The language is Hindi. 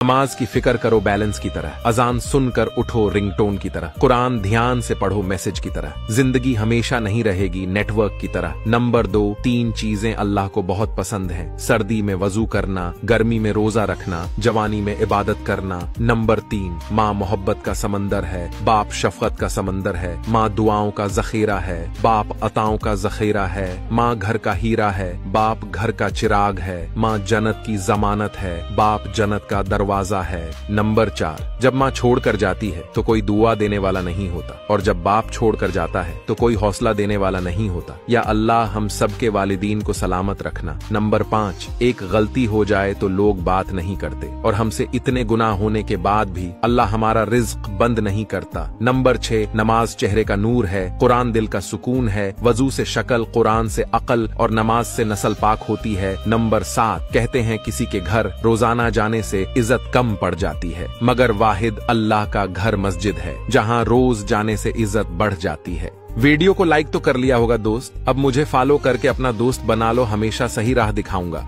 नमाज की फिक्र करो बैलेंस की तरह, अजान सुनकर उठो रिंगटोन की तरह, कुरान ध्यान से पढ़ो मैसेज की तरह। जिंदगी हमेशा नहीं रहेगी नेटवर्क की तरह। नंबर 2, 3 चीजें अल्लाह को बहुत पसंद हैं। सर्दी में वजू करना, गर्मी में रोजा रखना, जवानी में इबादत करना। नंबर 3, माँ मोहब्बत का समंदर है, बाप शफकत का समंदर है, माँ दुआओं का जखीरा है, बाप अताओं का जखीरा है, माँ घर का हीरा है, बाप घर का चिराग है, माँ जन्नत की जमानत है, बाप जन्नत का दरवाजा है। नंबर 4, जब माँ छोड़कर जाती है तो कोई दुआ देने वाला नहीं होता, और जब बाप छोड़कर जाता है तो कोई हौसला देने वाला नहीं होता। या अल्लाह हम सबके वालिदीन को सलामत रखना। नंबर 5, एक गलती हो जाए तो लोग बात नहीं करते, और हमसे इतने गुनाह होने के बाद भी अल्लाह हमारा रिज्क बंद नहीं करता। नंबर 6, नमाज चेहरे का नूर है, कुरान दिल का सुकून है, वजू से शक्ल, कुरान से अकल और नमाज से नस्ल पाक होती है। नंबर 7, कहते हैं किसी के घर रोजाना जाने से इज्जत कम पड़ जाती है, मगर वाहिद अल्लाह का घर मस्जिद है, जहां रोज जाने से इज्जत बढ़ जाती है। वीडियो को लाइक तो कर लिया होगा दोस्त, अब मुझे फॉलो करके अपना दोस्त बना लो, हमेशा सही राह दिखाऊंगा।